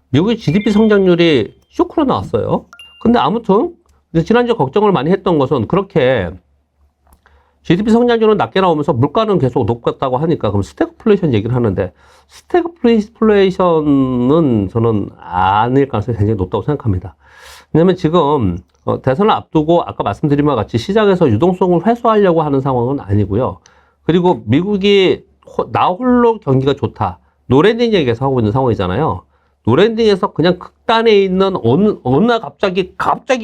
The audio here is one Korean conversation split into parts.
미국의 GDP 성장률이 쇼크로 나왔어요. 근데 아무튼 지난주에 걱정을 많이 했던 것은 그렇게 GDP 성장률은 낮게 나오면서 물가는 계속 높았다고 하니까 그럼 스태그플레이션 얘기를 하는데 스태그플레이션은 저는 아닐 가능성이 굉장히 높다고 생각합니다. 왜냐면 지금 대선을 앞두고 아까 말씀드린 바와 같이 시장에서 유동성을 회수하려고 하는 상황은 아니고요. 그리고 미국이 나 홀로 경기가 좋다. 노랜딩 얘기해서 하고 있는 상황이잖아요. 노랜딩에서 그냥 극단에 있는 어느 날 갑자기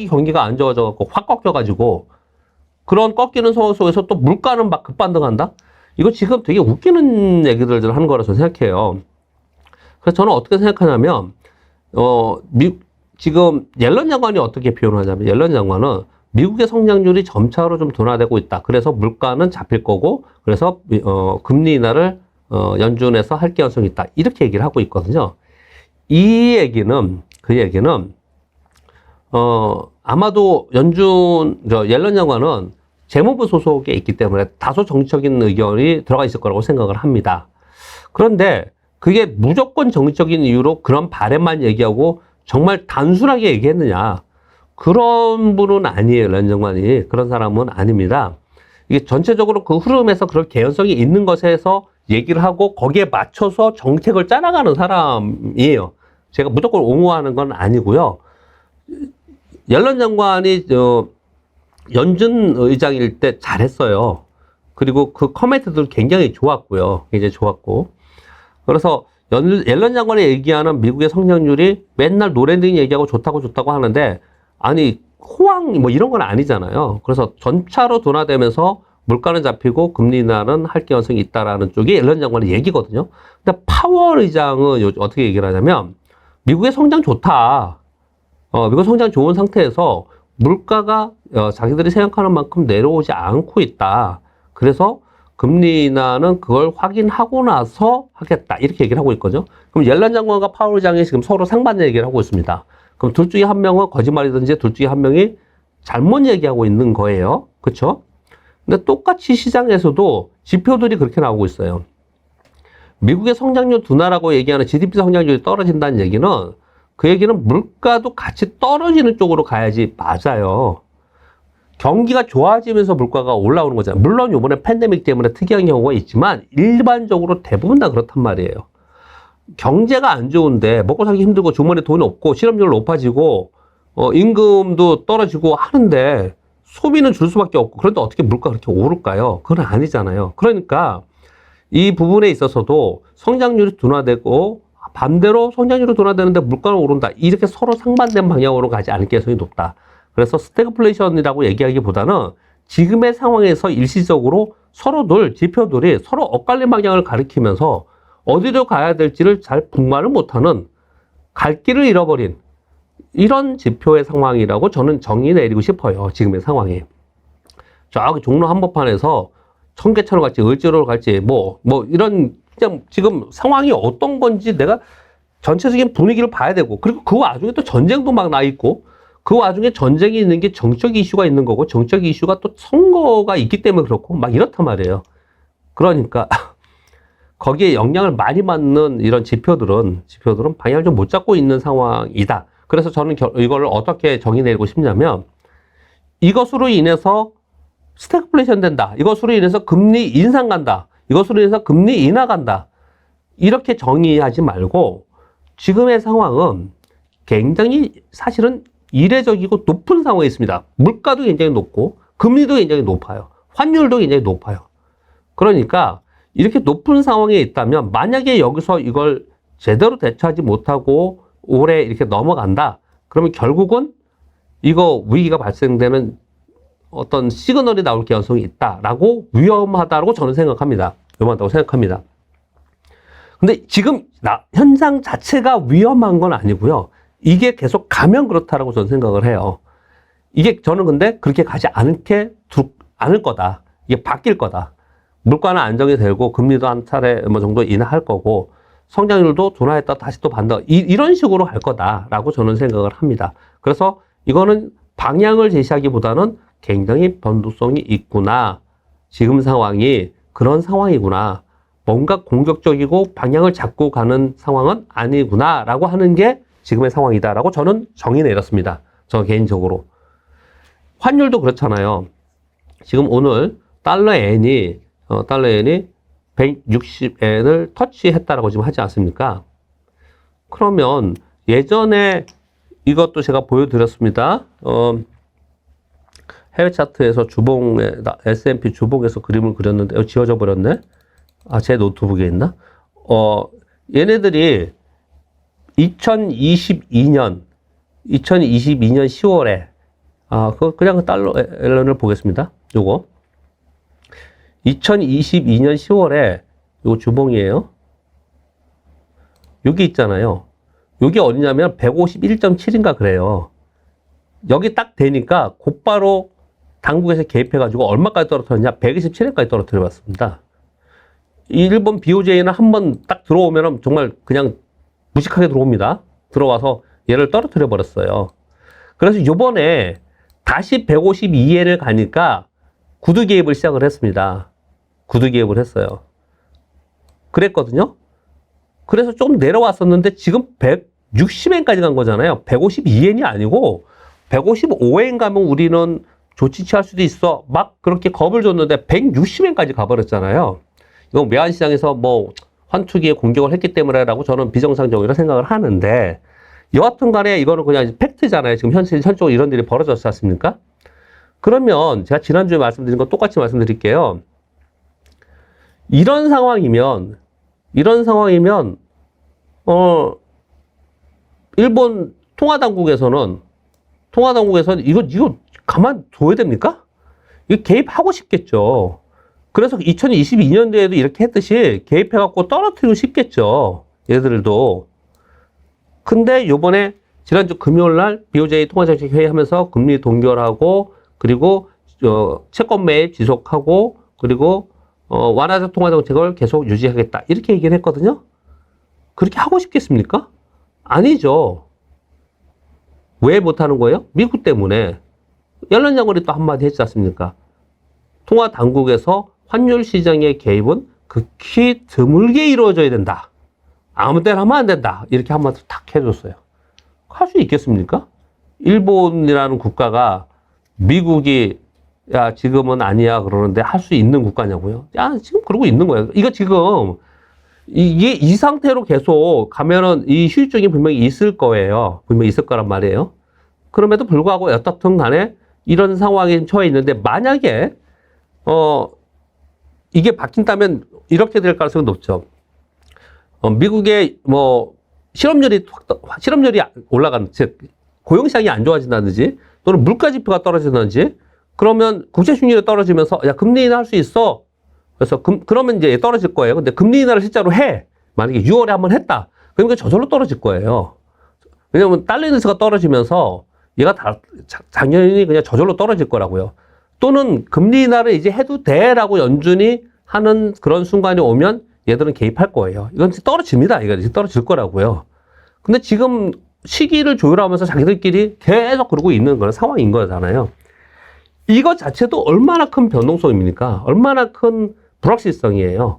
경기가 안 좋아져갖고 확 꺾여가지고 그런 꺾이는 상황 속에서 또 물가는 막 급반등한다? 이거 지금 되게 웃기는 얘기들 하는 거라서 생각해요. 그래서 저는 어떻게 생각하냐면, 지금 옐런 장관이 어떻게 표현을 하냐면, 옐런 장관은 미국의 성장률이 점차로 좀 둔화되고 있다. 그래서 물가는 잡힐 거고, 그래서, 금리 인하를, 연준에서 할 가능성이 있다. 이렇게 얘기를 하고 있거든요. 그 얘기는, 아마도 옐런 장관은 재무부 소속에 있기 때문에 다소 정치적인 의견이 들어가 있을 거라고 생각을 합니다. 그런데 그게 무조건 정치적인 이유로 그런 바램만 얘기하고 정말 단순하게 얘기했느냐. 그런 분은 아니에요, 옐런 장관이. 그런 사람은 아닙니다. 이게 전체적으로 그 흐름에서 그럴 개연성이 있는 것에서 얘기를 하고 거기에 맞춰서 정책을 짜나가는 사람이에요. 제가 무조건 옹호하는 건 아니고요. 옐런 장관이 연준 의장일 때 잘했어요. 그리고 그 커멘트들 굉장히 좋았고요. 굉장히 좋았고. 그래서 옐런 장관이 얘기하는 미국의 성장률이 맨날 노랜딩 얘기하고 좋다고 하는데 아니 호황 뭐 이런 건 아니잖아요. 그래서 전차로 둔화되면서 물가는 잡히고 금리 인하는 할 가능성이 있다라는 쪽이 옐런 장관의 얘기거든요. 근데 파월 의장은 어떻게 얘기를 하냐면 미국의 성장 좋다. 미국 성장 좋은 상태에서 물가가 자기들이 생각하는 만큼 내려오지 않고 있다. 그래서 금리 인하는 그걸 확인하고 나서 하겠다. 이렇게 얘기를 하고 있거든요. 그럼 옐런 장관과 파월 의장이 지금 서로 상반된 얘기를 하고 있습니다. 그럼 둘 중에 한 명은 거짓말이든지 둘 중에 한 명이 잘못 얘기하고 있는 거예요. 그렇죠? 근데 똑같이 시장에서도 지표들이 그렇게 나오고 있어요. 미국의 성장률 둔화라고 얘기하는 GDP 성장률이 떨어진다는 얘기는 그 얘기는 물가도 같이 떨어지는 쪽으로 가야지 맞아요. 경기가 좋아지면서 물가가 올라오는 거잖아요. 물론 이번에 팬데믹 때문에 특이한 경우가 있지만 일반적으로 대부분 다 그렇단 말이에요. 경제가 안 좋은데 먹고 살기 힘들고 주머니에 돈이 없고 실업률 높아지고 임금도 떨어지고 하는데 소비는 줄 수밖에 없고 그런데 어떻게 물가가 그렇게 오를까요? 그건 아니잖아요. 그러니까 이 부분에 있어서도 성장률이 둔화되고 반대로 성장률이 둔화되는데 물가는 오른다. 이렇게 서로 상반된 방향으로 가지 않을 가능성이 높다. 그래서 스태그플레이션이라고 얘기하기보다는 지금의 상황에서 일시적으로 서로들 지표들이 서로 엇갈린 방향을 가리키면서 어디로 가야 될지를 잘 분간을 못하는 갈 길을 잃어버린 이런 지표의 상황이라고 저는 정의 내리고 싶어요. 지금의 상황이. 저기 종로 한복판에서 청계천을 갈지 을지로를 갈지 뭐 이런 그냥 지금 상황이 어떤 건지 내가 전체적인 분위기를 봐야 되고 그리고 그 와중에 또 전쟁도 막 나 있고 그 와중에 전쟁이 있는 게 정적 이슈가 있는 거고 정적 이슈가 또 선거가 있기 때문에 그렇고 막 이렇단 말이에요. 그러니까 거기에 영향을 많이 받는 이런 지표들은 방향을 좀 못 잡고 있는 상황이다. 그래서 저는 이걸 어떻게 정의 내리고 싶냐면 이것으로 인해서 스태그플레이션 된다. 이것으로 인해서 금리 인상 간다. 이것으로 인해서 금리 인하 간다. 이렇게 정의하지 말고 지금의 상황은 굉장히 사실은 이례적이고 높은 상황에 있습니다. 물가도 굉장히 높고 금리도 굉장히 높아요. 환율도 굉장히 높아요. 그러니까 이렇게 높은 상황에 있다면 만약에 여기서 이걸 제대로 대처하지 못하고 올해 이렇게 넘어간다. 그러면 결국은 이거 위기가 발생되는 어떤 시그널이 나올 가능성이 있다라고 위험하다고 저는 생각합니다. 위험하다고 생각합니다. 근데 지금 현상 자체가 위험한 건 아니고요. 이게 계속 가면 그렇다라고 저는 생각을 해요. 이게 저는 근데 그렇게 가지 않을 거다. 이게 바뀔 거다. 물가는 안정이 되고 금리도 한 차례 정도 인하할 거고 성장률도 둔화했다 다시 또 반등 이런 식으로 갈 거다라고 저는 생각을 합니다. 그래서 이거는 방향을 제시하기보다는 굉장히 변동성이 있구나. 지금 상황이 그런 상황이구나. 뭔가 공격적이고 방향을 잡고 가는 상황은 아니구나 라고 하는 게 지금의 상황이다라고 저는 정의 내렸습니다. 저 개인적으로. 환율도 그렇잖아요. 지금 오늘 달러 엔이 160엔을 터치했다라고 지금 하지 않습니까? 그러면 예전에 이것도 제가 보여드렸습니다. 해외 차트에서 S&P 주봉에서 그림을 그렸는데, 지워져 버렸네? 제 노트북에 있나? 얘네들이 2022년 10월에, 그냥 그 달러 앨런을 보겠습니다. 요거. 2022년 10월에, 요거 주봉이에요. 여기 있잖아요. 여기 어디냐면 151.7인가 그래요. 여기 딱 되니까 곧바로 당국에서 개입해가지고 얼마까지 떨어뜨렸냐? 127엔까지 떨어뜨려봤습니다. 일본 BOJ는 한번 딱 들어오면 정말 그냥 무식하게 들어옵니다. 들어와서 얘를 떨어뜨려 버렸어요. 그래서 요번에 다시 152엔을 가니까 구두 개입을 시작을 했습니다. 구두 개입을 했어요. 그랬거든요. 그래서 좀 내려왔었는데 지금 160엔까지 간 거잖아요. 152엔이 아니고 155엔 가면 우리는 조치 취할 수도 있어. 막 그렇게 겁을 줬는데 160엔까지 가버렸잖아요. 이건 외환시장에서 뭐 환투기에 공격을 했기 때문에라고 저는 비정상적이라 생각을 하는데, 여하튼 간에 이거는 그냥 팩트잖아요. 지금 현실적으로 이런 일이 벌어졌지 않습니까? 그러면 제가 지난주에 말씀드린 거 똑같이 말씀드릴게요. 이런 상황이면 일본 통화당국에서는 이거 가만 둬야 됩니까? 이거 개입하고 싶겠죠. 그래서 2022년도에도 이렇게 했듯이 개입해갖고 떨어뜨리고 싶겠죠. 얘들도. 근데 요번에 지난주 금요일날 BOJ 통화정책회의 하면서 금리 동결하고, 그리고 채권 매입 지속하고, 그리고 완화적 통화정책을 계속 유지하겠다, 이렇게 얘기를 했거든요. 그렇게 하고 싶겠습니까? 아니죠. 왜 못하는 거예요? 미국 때문에. 옐런 장관이 또 한마디 했지 않습니까? 통화 당국에서 환율 시장의 개입은 극히 드물게 이루어져야 된다. 아무 때나 하면 안 된다. 이렇게 한마디 탁 해줬어요. 할 수 있겠습니까? 일본이라는 국가가 미국이 야 지금은 아니야 그러는데 할 수 있는 국가냐고요? 야 지금 그러고 있는 거예요. 이거 지금 이게 이 상태로 계속 가면은 이 휴지증이 분명히 있을 거예요. 분명히 있을 거란 말이에요. 그럼에도 불구하고 어떻든 간에 이런 상황에 처해 있는데, 만약에 이게 바뀐다면 이렇게 될 가능성이 높죠. 미국의 뭐 실업률이 올라가는, 즉 고용시장이 안 좋아진다든지 또는 물가지표가 떨어진다든지, 그러면 국채 수익률이 떨어지면서 야 금리 인하할 수 있어. 그래서 그러면 이제 떨어질 거예요. 근데 금리 인하를 실제로 해. 만약에 6월에 한번 했다. 그러면 저절로 떨어질 거예요. 왜냐면 달러 인덱스가 떨어지면서 얘가 당연히 그냥 저절로 떨어질 거라고요. 또는 금리 인하를 이제 해도 돼라고 연준이 하는 그런 순간이 오면 얘들은 개입할 거예요. 이건 떨어집니다. 이거 떨어질 거라고요. 근데 지금 시기를 조율하면서 자기들끼리 계속 그러고 있는 그런 상황인 거잖아요. 이것 자체도 얼마나 큰 변동성입니까? 얼마나 큰 불확실성이에요.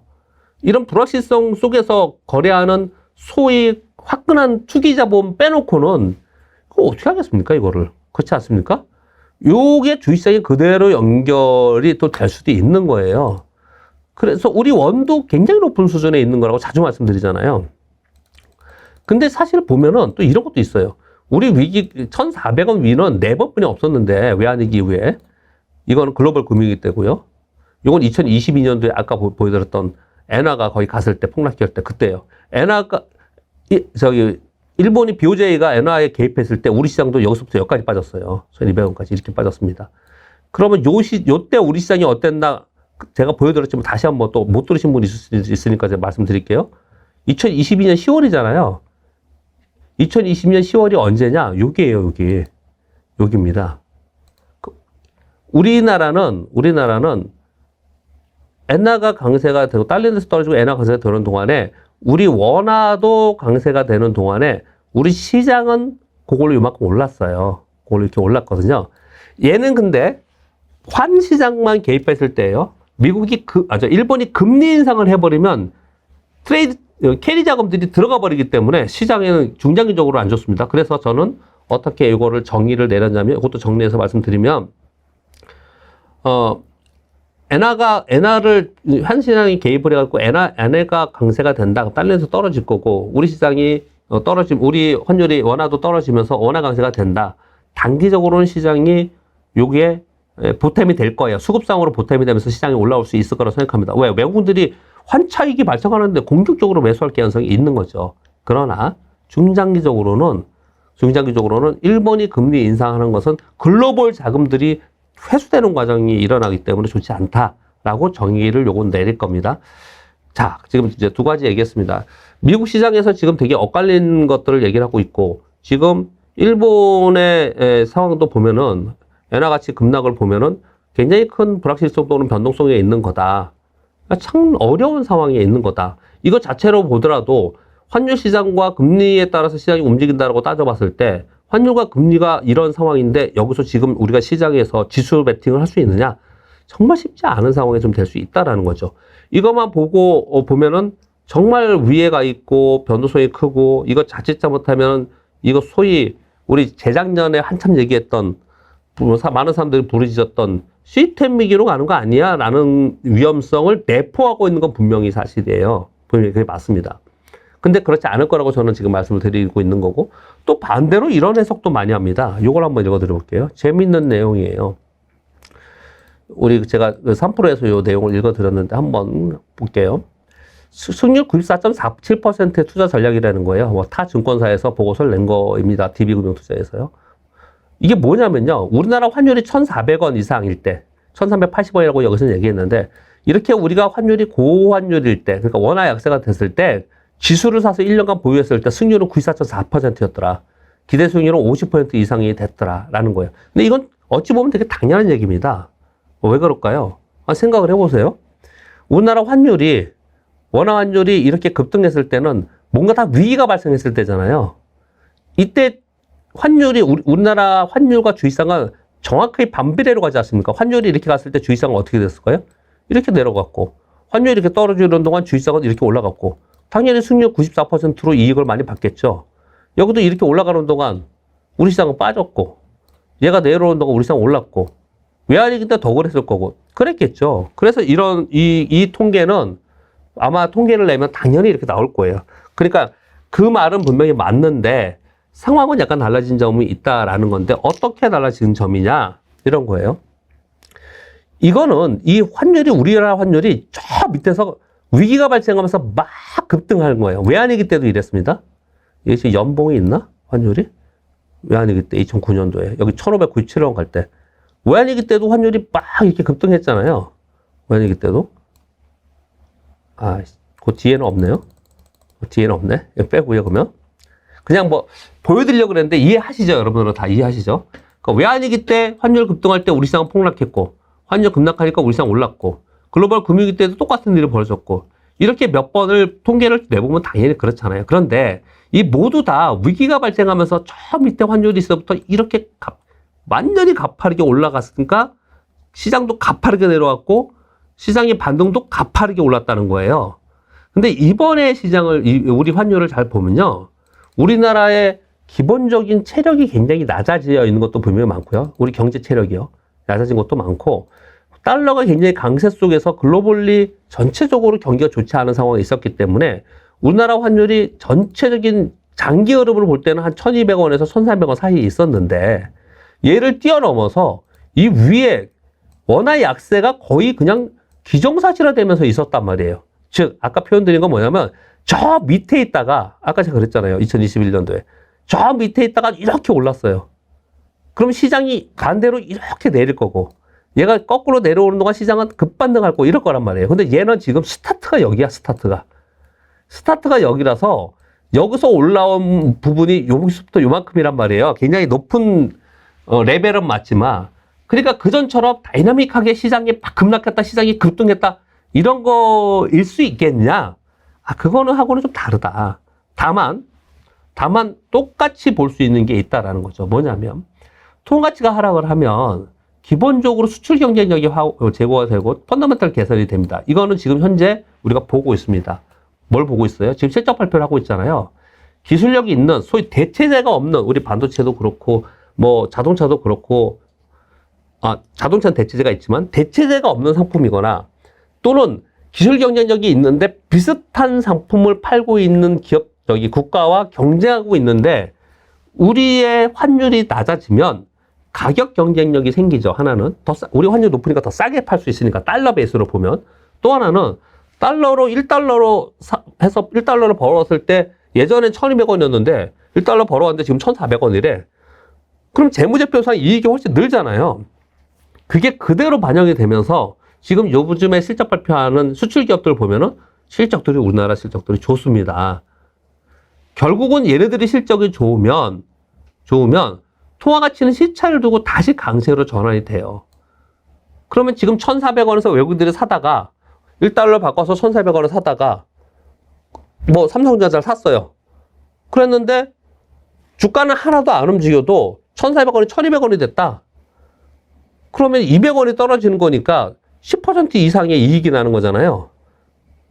이런 불확실성 속에서 거래하는 소위 화끈한 투기자본 빼놓고는 그거 어떻게 하겠습니까? 이거를. 그렇지 않습니까? 요게 주식시장에 그대로 연결이 또 될 수도 있는 거예요. 그래서 우리 원도 굉장히 높은 수준에 있는 거라고 자주 말씀드리잖아요. 근데 사실 보면은 또 이런 것도 있어요. 우리 위기 1,400원 위는 4번뿐이 없었는데, 외환위기 이후에. 이거는 글로벌 금융위기 때고요. 이건 2022년도에 아까 보여드렸던 엔화가 거의 갔을 때, 폭락할 때, 그때요. 엔화가, 일본이 BOJ가 엔화에 개입했을 때 우리 시장도 여기서부터 여기까지 빠졌어요. 1,200원까지 이렇게 빠졌습니다. 그러면 요때 우리 시장이 어땠나 제가 보여드렸지만 다시 한번 또 못 들으신 분이 있으니까 제가 말씀드릴게요. 2022년 10월이잖아요. 2020년 10월이 언제냐? 여기에요, 여기. 여기입니다. 우리나라는 엔화가 강세가 되고 달러에서 떨어지고 엔화 강세가 되는 동안에, 우리 원화도 강세가 되는 동안에 우리 시장은 그걸로 이만큼 올랐어요. 그걸로 이렇게 올랐거든요. 얘는 근데 환 시장만 개입했을 때예요. 일본이 금리 인상을 해버리면 캐리 자금들이 들어가 버리기 때문에 시장에는 중장기적으로 안 좋습니다. 그래서 저는 어떻게 이거를 정의를 내렸냐면, 이것도 정리해서 말씀드리면, 엔화를 한 시장이 개입을 해갖고 엔화가 강세가 된다. 달러에서 떨어질 거고, 우리 시장이 우리 환율이 원화도 떨어지면서 원화 강세가 된다. 단기적으로는 시장이 여기에 보탬이 될 거예요. 수급상으로 보탬이 되면서 시장이 올라올 수 있을 거라고 생각합니다. 왜? 외국인들이 환차익이 발생하는데 공격적으로 매수할 가능성이 있는 거죠. 그러나 중장기적으로는 일본이 금리 인상하는 것은 글로벌 자금들이 회수되는 과정이 일어나기 때문에 좋지 않다라고 정의를 요건 내릴 겁니다. 자, 지금 이제 두 가지 얘기했습니다. 미국 시장에서 지금 되게 엇갈린 것들을 얘기를 하고 있고, 지금 일본의 상황도 보면은 엔화 가치 급락을 보면은 굉장히 큰 불확실성 또는 변동성에 있는 거다. 참 어려운 상황에 있는 거다. 이거 자체로 보더라도 환율 시장과 금리에 따라서 시장이 움직인다라고 따져봤을 때, 환율과 금리가 이런 상황인데 여기서 지금 우리가 시장에서 지수 베팅을 할 수 있느냐? 정말 쉽지 않은 상황이 좀 될 수 있다라는 거죠. 이것만 보면은 정말 위에가 있고 변동성이 크고, 이거 자칫 잘못하면 이거 소위 우리 재작년에 한참 얘기했던, 많은 사람들이 부르짖었던 시스템 위기로 가는 거 아니야? 라는 위험성을 내포하고 있는 건 분명히 사실이에요. 분명히 그게 맞습니다. 근데 그렇지 않을 거라고 저는 지금 말씀을 드리고 있는 거고, 또 반대로 이런 해석도 많이 합니다. 이걸 한번 읽어드려 볼게요. 재밌는 내용이에요. 제가 3%에서 이 내용을 읽어드렸는데 한번 볼게요. 승률 94.47%의 투자 전략이라는 거예요. 타 증권사에서 보고서를 낸 거입니다. DB금융투자에서요. 이게 뭐냐면요. 우리나라 환율이 1,400원 이상일 때, 1,380원이라고 여기서 얘기했는데, 이렇게 우리가 환율이 고환율일 때, 그러니까 원화 약세가 됐을 때, 지수를 사서 1년간 보유했을 때 승률은 94.4%였더라. 기대 수익률은 50% 이상이 됐더라. 라는 거예요. 근데 이건 어찌 보면 되게 당연한 얘기입니다. 왜 그럴까요? 생각을 해보세요. 우리나라 환율이, 원화 환율이 이렇게 급등했을 때는 뭔가 다 위기가 발생했을 때잖아요. 이때 환율이, 우리나라 환율과 주식상은 정확하게 반비례로 가지 않습니까? 환율이 이렇게 갔을 때 주식상은 어떻게 됐을까요? 이렇게 내려갔고, 환율이 이렇게 떨어지는 동안 주식상은 이렇게 올라갔고, 당연히 승률 94%로 이익을 많이 받겠죠. 여기도 이렇게 올라가는 동안 우리 시장은 빠졌고, 얘가 내려오는 동안 우리 시장은 올랐고, 외환위기 때 더 그랬을 거고, 그랬겠죠. 그래서 이 통계는 아마 통계를 내면 당연히 이렇게 나올 거예요. 그러니까 그 말은 분명히 맞는데 상황은 약간 달라진 점이 있다라는 건데, 어떻게 달라진 점이냐? 이런 거예요. 이거는 이 환율이, 우리나라 환율이 저 밑에서 위기가 발생하면서 막 급등하는 거예요. 외환위기 때도 이랬습니다. 이게 지금 연봉이 있나? 환율이? 외환위기 때 2009년도에 여기 1,597원 갈 때 외환위기 때도 환율이 막 이렇게 급등했잖아요. 외환위기 때도. 그 뒤에는 없네요. 뒤에는 없네. 이거 빼고요. 그러면 그냥 뭐 보여드리려고 그랬는데 이해하시죠? 여러분들은 다 이해하시죠? 그러니까 외환위기 때 환율 급등할 때 우리 시장은 폭락했고, 환율 급락하니까 우리 시장 올랐고, 글로벌 금융위기 때도 똑같은 일이 벌어졌고, 이렇게 몇 번을 통계를 내보면 당연히 그렇잖아요. 그런데 이 모두 다 위기가 발생하면서 저 밑에 환율이 있어부터 이렇게 완전히 가파르게 올라갔으니까 시장도 가파르게 내려왔고, 시장의 반등도 가파르게 올랐다는 거예요. 근데 이번에 우리 환율을 잘 보면요, 우리나라의 기본적인 체력이 굉장히 낮아져 있는 것도 분명히 많고요. 우리 경제 체력이요. 낮아진 것도 많고, 달러가 굉장히 강세 속에서 글로벌리 전체적으로 경기가 좋지 않은 상황이 있었기 때문에 우리나라 환율이 전체적인 장기 흐름을 볼 때는 한 1,200원에서 1,300원 사이에 있었는데, 얘를 뛰어넘어서 이 위에 원화 약세가 거의 그냥 기정사실화되면서 있었단 말이에요. 즉 아까 표현드린 건 뭐냐면, 저 밑에 있다가, 아까 제가 그랬잖아요. 2021년도에 저 밑에 있다가 이렇게 올랐어요. 그럼 시장이 반대로 이렇게 내릴 거고, 얘가 거꾸로 내려오는 동안 시장은 급반등할 거고 이럴 거란 말이에요. 근데 얘는 지금 스타트가 여기야. 스타트가 여기라서 여기서 올라온 부분이 여기서부터 요만큼이란 말이에요. 굉장히 높은 레벨은 맞지만, 그러니까 그전처럼 다이나믹하게 시장이 막 급락했다, 시장이 급등했다, 이런 거일 수 있겠냐? 그거는 하고는 좀 다르다. 다만 똑같이 볼 수 있는 게 있다라는 거죠. 뭐냐면, 통가치가 하락을 하면 기본적으로 수출 경쟁력이 제고가 되고 펀더멘털 개선이 됩니다. 이거는 지금 현재 우리가 보고 있습니다. 뭘 보고 있어요? 지금 실적 발표를 하고 있잖아요. 기술력이 있는, 소위 대체제가 없는, 우리 반도체도 그렇고, 뭐 자동차도 그렇고, 자동차는 대체제가 있지만 대체제가 없는 상품이거나 또는 기술 경쟁력이 있는데 비슷한 상품을 팔고 있는 기업, 국가와 경쟁하고 있는데 우리의 환율이 낮아지면 가격 경쟁력이 생기죠. 하나는 우리 환율 높으니까 더 싸게 팔 수 있으니까 달러 베이스로 보면, 또 하나는 달러로 1달러로 해서 1달러를 벌었을 때 예전엔 1200원이었는데 1달러 벌어왔는데 지금 1400원이래. 그럼 재무제표상 이익이 훨씬 늘잖아요. 그게 그대로 반영이 되면서 지금 요즘에 실적 발표하는 수출 기업들 보면은 실적들이 우리나라 실적들이 좋습니다. 결국은 얘네들이 실적이 좋으면 통화 가치는 시차를 두고 다시 강세로 전환이 돼요. 그러면 지금 1,400원에서 외국인들이 사다가 1달러 바꿔서 1,400원을 사다가 뭐 삼성전자를 샀어요. 그랬는데 주가는 하나도 안 움직여도 1,400원이 1,200원이 됐다. 그러면 200원이 떨어지는 거니까 10% 이상의 이익이 나는 거잖아요.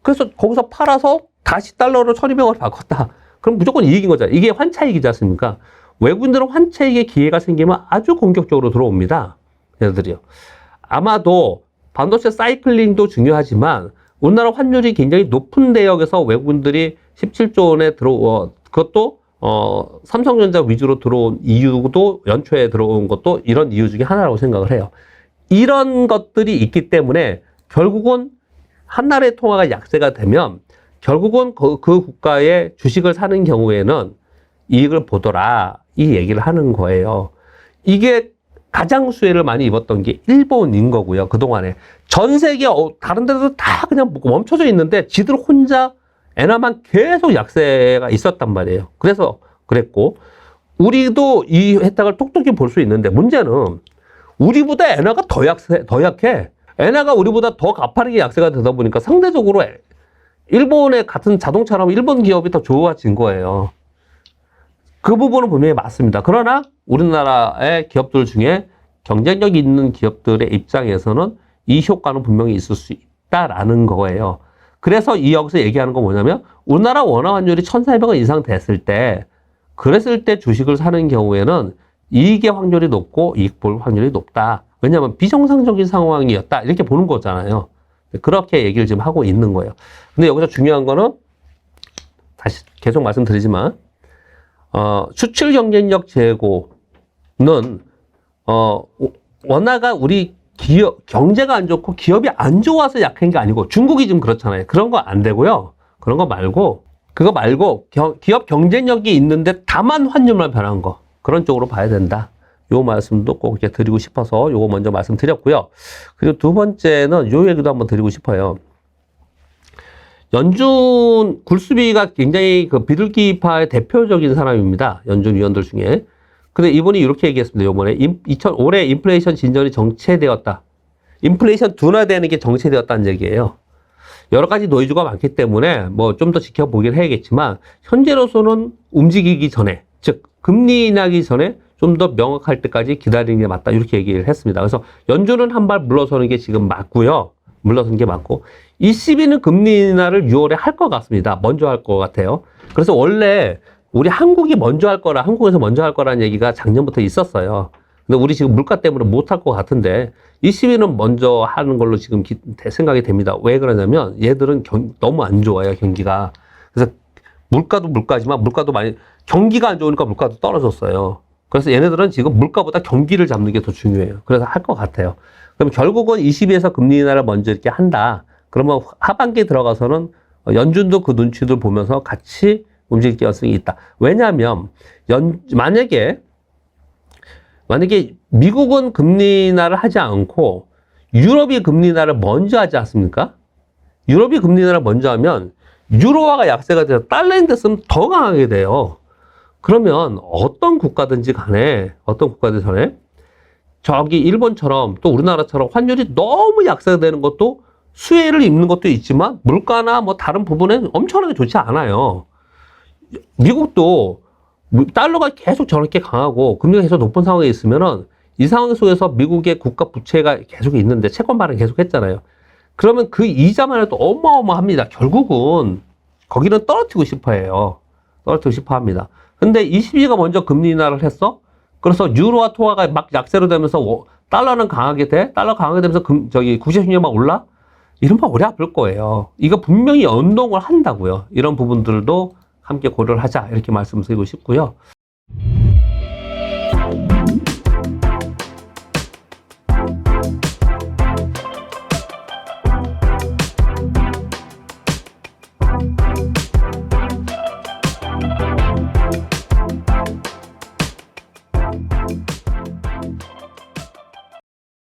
그래서 거기서 팔아서 다시 달러로 1,200원 바꿨다. 그럼 무조건 이익인 거잖아요. 이게 환차익이지 않습니까? 외국인들은 환차익의 기회가 생기면 아주 공격적으로 들어옵니다. 얘들이요. 아마도 반도체 사이클링도 중요하지만 우리나라 환율이 굉장히 높은 대역에서 외국인들이 17조 원에 그것도 삼성전자 위주로 들어온 이유도, 연초에 들어온 것도 이런 이유 중에 하나라고 생각을 해요. 이런 것들이 있기 때문에 결국은 한 나라의 통화가 약세가 되면 결국은 그 국가의 주식을 사는 경우에는 이익을 보더라, 이 얘기를 하는 거예요. 이게 가장 수혜를 많이 입었던 게 일본인 거고요. 그동안에 전 세계 다른 데도 다 그냥 멈춰져 있는데 지들 혼자 엔화만 계속 약세가 있었단 말이에요. 그래서 그랬고, 우리도 이 혜택을 똑똑히 볼 수 있는데 문제는 우리보다 엔화가 더 약해. 엔화가 우리보다 더 가파르게 약세가 되다 보니까 상대적으로 일본의 같은 자동차라면 일본 기업이 더 좋아진 거예요. 그 부분은 분명히 맞습니다. 그러나 우리나라의 기업들 중에 경쟁력 있는 기업들의 입장에서는 이 효과는 분명히 있을 수 있다라는 거예요. 그래서 여기서 얘기하는 건 뭐냐면 우리나라 원화 환율이 1,400원 이상 됐을 때, 그랬을 때 주식을 사는 경우에는 이익의 확률이 높고 이익 볼 확률이 높다. 왜냐하면 비정상적인 상황이었다, 이렇게 보는 거잖아요. 그렇게 얘기를 지금 하고 있는 거예요. 근데 여기서 중요한 거는 다시 계속 말씀드리지만 수출 경쟁력 제고는 원화가 우리 경제가 안 좋고 기업이 안 좋아서 약한 게 아니고, 중국이 지금 그렇잖아요. 그런 거 안 되고요. 그런 거 말고, 그거 말고 기업 경쟁력이 있는데 다만 환율만 변한 거, 그런 쪽으로 봐야 된다. 요 말씀도 꼭 이렇게 드리고 싶어서 요거 먼저 말씀드렸고요. 그리고 두 번째는 요 얘기도 한번 드리고 싶어요. 연준 굴수비가 굉장히 그 비둘기파의 대표적인 사람입니다. 연준 위원들 중에. 근데 이분이 이렇게 얘기했습니다. 요번에 올해 인플레이션 진전이 정체되었다. 인플레이션 둔화되는 게 정체되었다는 얘기예요. 여러 가지 노이즈가 많기 때문에 뭐 좀 더 지켜보긴 해야겠지만 현재로서는 움직이기 전에, 즉 금리 인하기 전에 좀 더 명확할 때까지 기다리는 게 맞다, 이렇게 얘기를 했습니다. 그래서 연준은 한 발 물러서는 게 지금 맞고요. 물러서는 게 맞고, ECB는 금리 인하를 6월에 할 것 같습니다. 먼저 할 것 같아요. 그래서 원래 우리 한국에서 먼저 할 거라는 얘기가 작년부터 있었어요. 근데 우리 지금 물가 때문에 못 할 것 같은데 ECB는 먼저 하는 걸로 지금 생각이 됩니다. 왜 그러냐면 얘들은 너무 안 좋아요, 경기가. 그래서 물가도 물가지만 경기가 안 좋으니까 물가도 떨어졌어요. 그래서 얘네들은 지금 물가보다 경기를 잡는 게 더 중요해요. 그래서 할 것 같아요. 그럼 결국은 ECB에서 금리 인하를 먼저 이렇게 한다. 그러면 하반기에 들어가서는 연준도 그 눈치를 보면서 같이 움직일 가능성이 있다. 왜냐하면 만약에 미국은 금리 인하를 하지 않고 유럽이 금리 인하를 먼저 하지 않습니까? 유럽이 금리 인하를 먼저 하면 유로화가 약세가 돼서 달러인데 쓰면 더 강하게 돼요. 그러면 어떤 국가든지 간에 저기 일본처럼 또 우리나라처럼 환율이 너무 약세가 되는 것도 수혜를 입는 것도 있지만 물가나 뭐 다른 부분은 엄청나게 좋지 않아요. 미국도 달러가 계속 저렇게 강하고 금리가 계속 높은 상황에 있으면은 이 상황 속에서 미국의 국가 부채가 계속 있는데 채권 발행 계속 했잖아요. 그러면 그 이자만 해도 어마어마합니다. 결국은 거기는 떨어뜨리고 싶어 해요. 떨어뜨리고 싶어 합니다. 근데 ECB가 먼저 금리 인하를 했어? 그래서 유로와 통화가 막 약세로 되면서 달러는 강하게 돼? 달러 강하게 되면서 국제 수익률 막 올라? 이러면 오래 아플 거예요. 이거 분명히 연동을 한다고요. 이런 부분들도 함께 고려를 하자 이렇게 말씀드리고 싶고요.